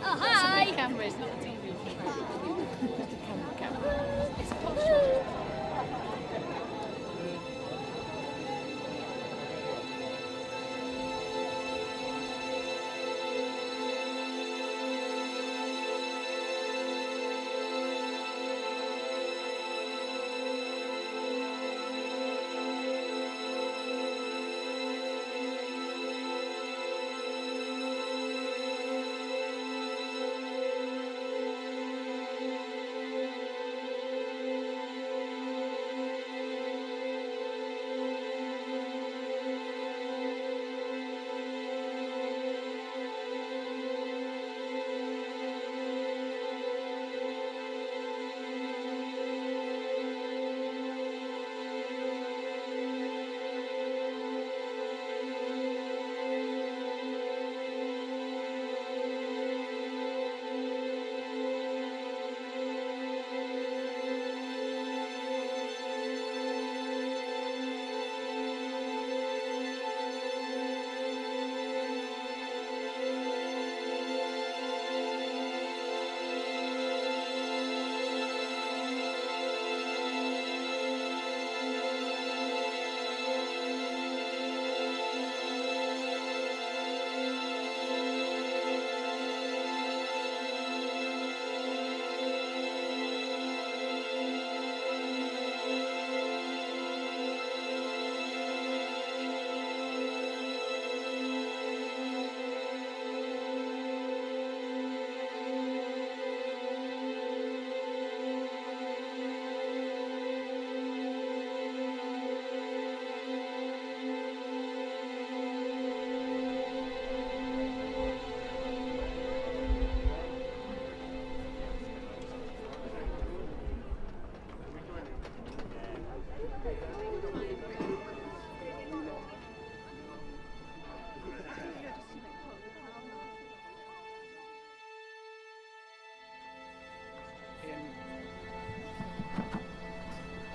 Oh, hi! It's a camera, it's not a TV. Just a camera. It's a pop shop.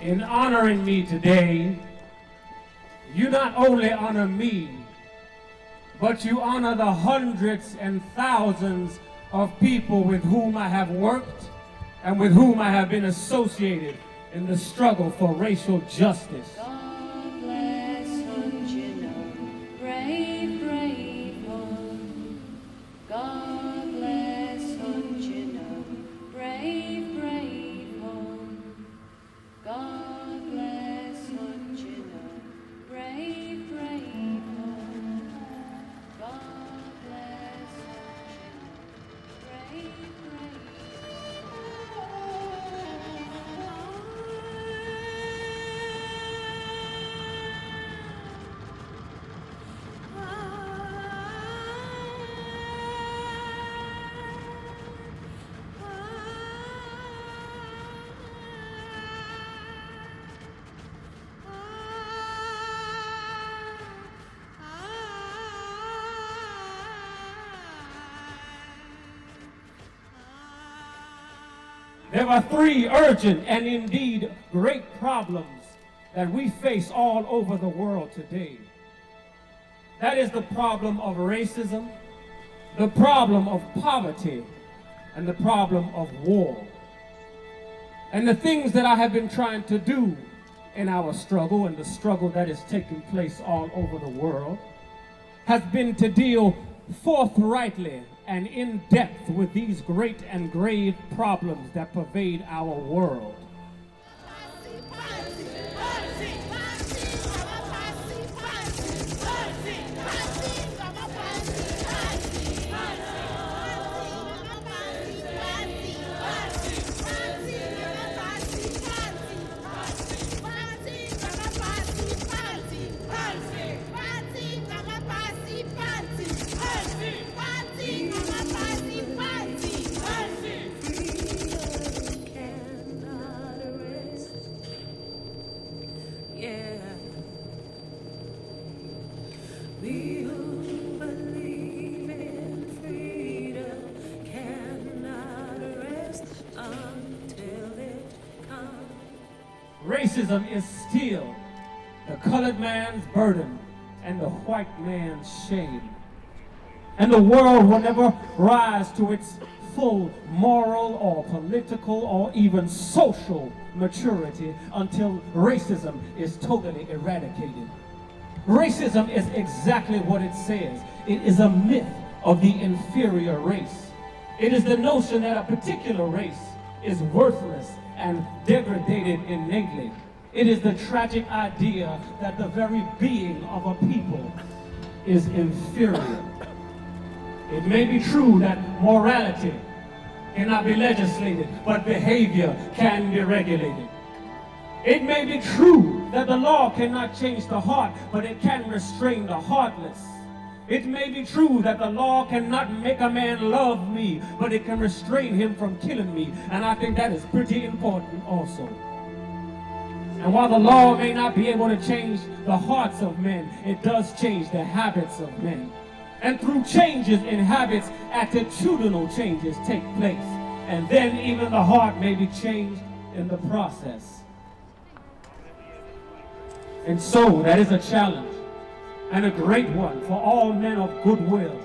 In honoring me today, you not only honor me, but you honor the hundreds and thousands of people with whom I have worked and with whom I have been associated in the struggle for racial justice. God bless Hunchino, brave, brave home. God bless Hunchino, brave, brave home. God bless Hunchino, brave, brave home. God bless Hunchino, brave, brave There are three urgent and indeed great problems that we face all over the world today. That is the problem of racism, the problem of poverty, and the problem of war. And the things that I have been trying to do in our struggle and the struggle that is taking place all over the world has been to deal forthrightly and in depth with these great and grave problems that pervade our world. We who believe in freedom cannot rest until it comes. Racism is still the colored man's burden and the white man's shame. And the world will never rise to its full moral or political or even social maturity until racism is totally eradicated. Racism is exactly what it says. It is a myth of the inferior race. It is the notion that a particular race is worthless and degraded innately. It is the tragic idea that the very being of a people is inferior. It may be true that morality cannot be legislated, but behavior can be regulated. It may be true that the law cannot change the heart, but it can restrain the heartless. It may be true that the law cannot make a man love me, but it can restrain him from killing me. And I think that is pretty important also. And while the law may not be able to change the hearts of men, it does change the habits of men. And through changes in habits, attitudinal changes take place. And then even the heart may be changed in the process. And so that is a challenge, and a great one for all men of goodwill,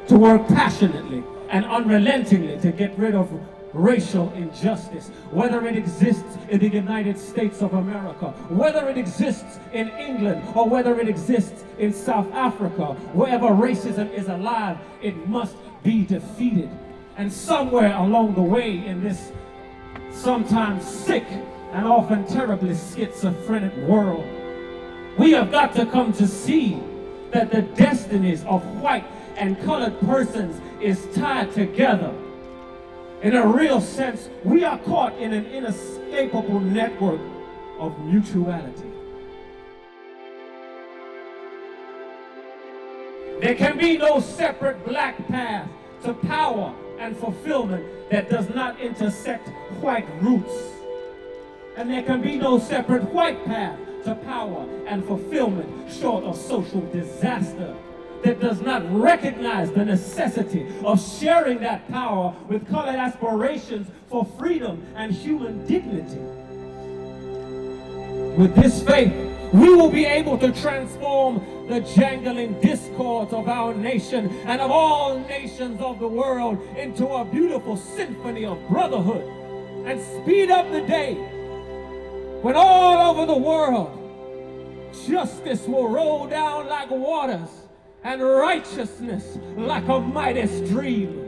to work passionately and unrelentingly to get rid of racial injustice, whether it exists in the United States of America, whether it exists in England, or whether it exists in South Africa. Wherever racism is alive, it must be defeated. And somewhere along the way in this sometimes sick and often terribly schizophrenic world, we have got to come to see that the destinies of white and colored persons is tied together. In a real sense, we are caught in an inescapable network of mutuality. There can be no separate black path to power and fulfillment that does not intersect white roots. And there can be no separate white path to power and fulfillment short of social disaster that does not recognize the necessity of sharing that power with colored aspirations for freedom and human dignity. With this faith, we will be able to transform the jangling discords of our nation and of all nations of the world into a beautiful symphony of brotherhood, and speed up the day when all over the world justice will roll down like waters and righteousness like a mighty stream.